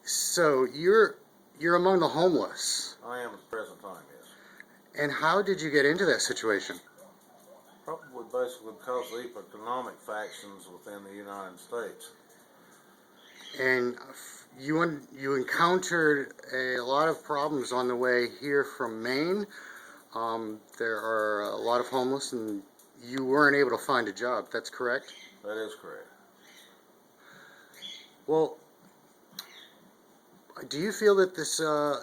So you're among the homeless. I am at the present time, yes. And how did you get into that situation? Probably basically because of the economic factions within the United States. And you encountered a lot of problems on the way here from Maine. There are a lot of homeless, and you weren't able to find a job. That's correct? That is correct. Well, do you feel that this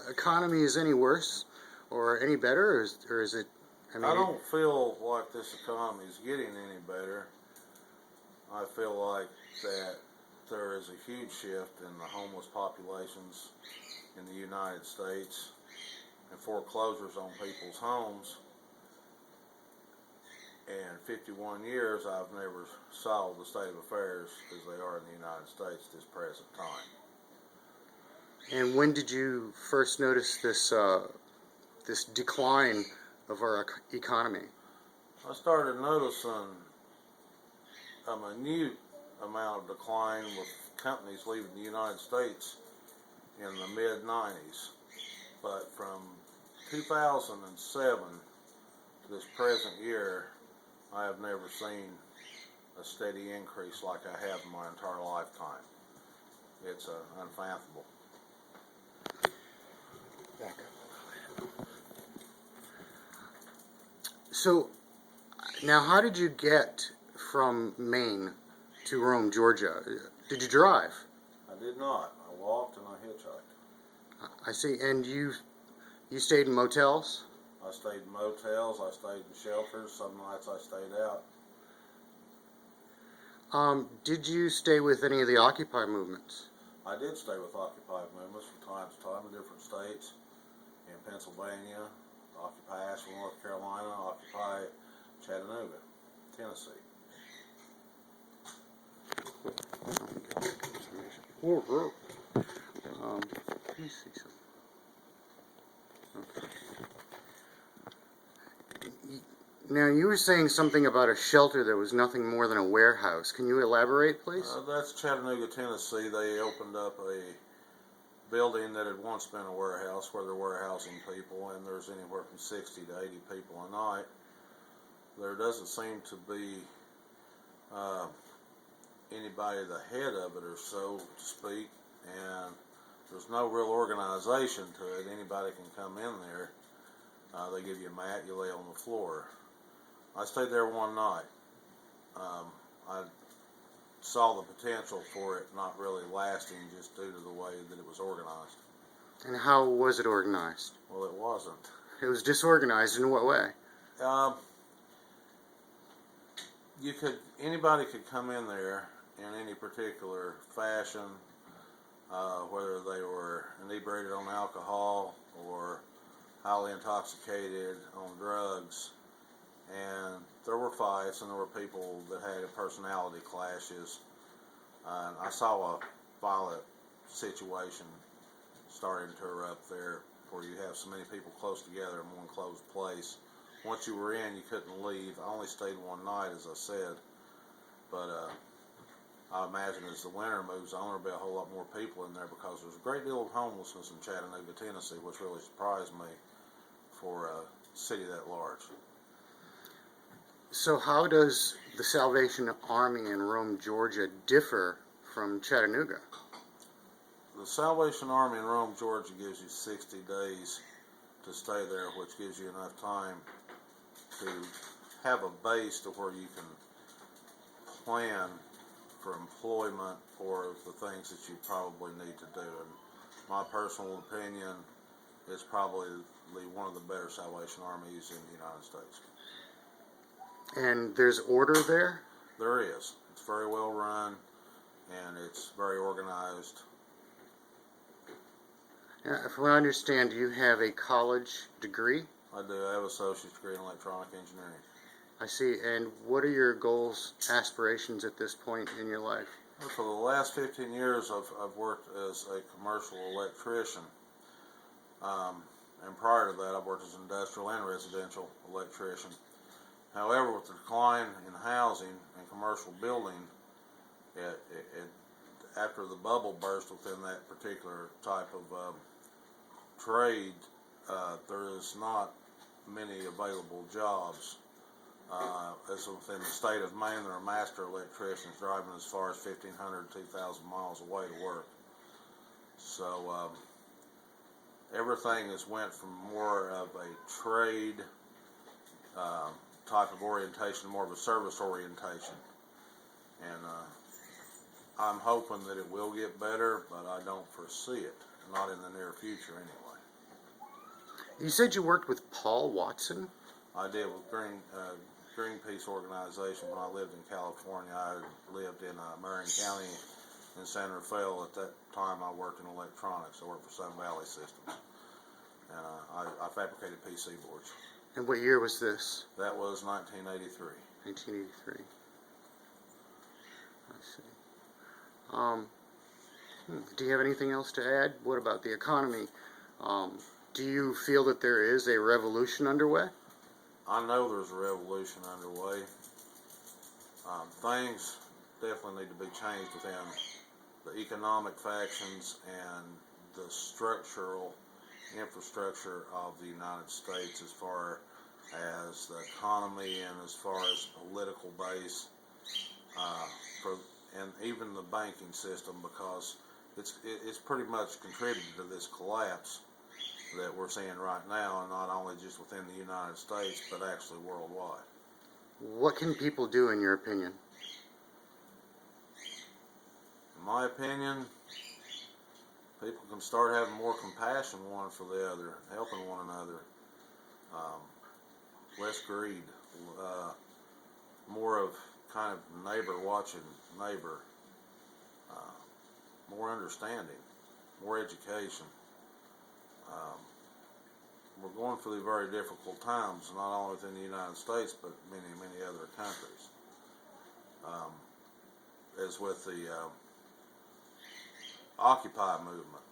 economy is any worse or any better, or is it? I don't feel like this economy is getting any better. I feel like that there is a huge shift in the homeless populations in the United States and foreclosures on people's homes. In 51 years, I've never saw the state of affairs as they are in the United States at this present time. And when did you first notice this this decline of our economy? I started noticing a minute amount of decline with companies leaving the United States in the mid-90s. But from 2007 to this present year, I have never seen a steady increase like I have in my entire lifetime. It's unfathomable. Back up. So, now how did you get from Maine to Rome, Georgia? Did you drive? I did not. I walked and I hitchhiked. I see. And you stayed in motels? I stayed in motels, I stayed in shelters, some nights I stayed out. Did you stay with any of the Occupy movements? I did stay with Occupy movements from time to time in different states. In Pennsylvania, Occupy Asheville, North Carolina, Occupy Chattanooga, Tennessee. Let me see something. Okay. Now, you were saying something about a shelter that was nothing more than a warehouse. Can you elaborate, please? That's Chattanooga, Tennessee. They opened up a building that had once been a warehouse where they're warehousing people, and there's anywhere from 60 to 80 people a night. There doesn't seem to be anybody the head of it, or so to speak, and there's no real organization to it. Anybody can come in there. They give you a mat, you lay on the floor. I stayed there one night. I saw the potential for it not really lasting just due to the way that it was organized. And how was it organized? Well, it wasn't. It was disorganized in what way? Anybody could come in there in any particular fashion, whether they were inebriated on alcohol or highly intoxicated on drugs, and there were fights and there were people that had personality clashes. And I saw a violent situation starting to erupt there where you have so many people close together in one closed place. Once you were in, you couldn't leave. I only stayed one night, as I said, but I imagine as the winter moves on, there'll be a whole lot more people in there because there's a great deal of homelessness in Chattanooga, Tennessee, which really surprised me for a city that large. So how does the Salvation Army in Rome, Georgia differ from Chattanooga? The Salvation Army in Rome, Georgia gives you 60 days to stay there, which gives you enough time to have a base to where you can plan for employment or the things that you probably need to do. And my personal opinion, it's probably one of the better Salvation Armies in the United States. And there's order there? There is. It's very well run and it's very organized. If I understand, you have a college degree? I do. I have an associate's degree in electronic engineering. I see. And what are your goals, aspirations at this point in your life? Well, for the last 15 years, I've worked as a commercial electrician. And prior to that, I've worked as an industrial and residential electrician. However, with the decline in housing and commercial building, after the bubble burst within that particular type of trade, there is not many available jobs. As within the state of Maine, there are master electricians driving as far as 1,500, 2,000 miles away to work. So everything has went from more of a trade type of orientation, more of a service orientation. And I'm hoping that it will get better, but I don't foresee it, not in the near future anyway. You said you worked with Paul Watson? I did with Greenpeace organization when I lived in California. I lived in Marion County in San Rafael. At that time, I worked in electronics. I worked for Sun Valley Systems, and I fabricated PC boards. And what year was this? That was 1983. 1983. I see. Do you have anything else to add? What about the economy? Do you feel that there is a revolution underway? I know there's a revolution underway. Things definitely need to be changed within the economic factions and the structural infrastructure of the United States, as far as the economy and as far as political base, and even the banking system, because it's pretty much contributed to this collapse that we're seeing right now, and not only just within the United States, but actually worldwide. What can people do, in your opinion? In my opinion, people can start having more compassion one for the other, helping one another. Less greed, more of kind of neighbor watching neighbor, more understanding, more education. We're going through very difficult times, not only within the United States, but many, many other countries. As with the Occupy movement,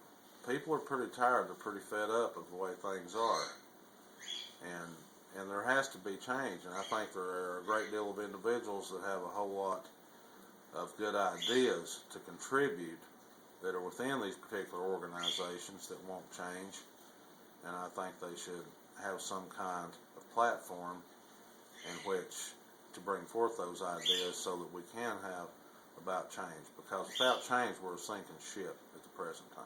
people are pretty tired, they're pretty fed up of the way things are. And there has to be change, and I think there are a great deal of individuals that have a whole lot of good ideas to contribute that are within these particular organizations that won't change, and I think they should have some kind of platform in which to bring forth those ideas so that we can have about change, because without change we're a sinking ship at the present time.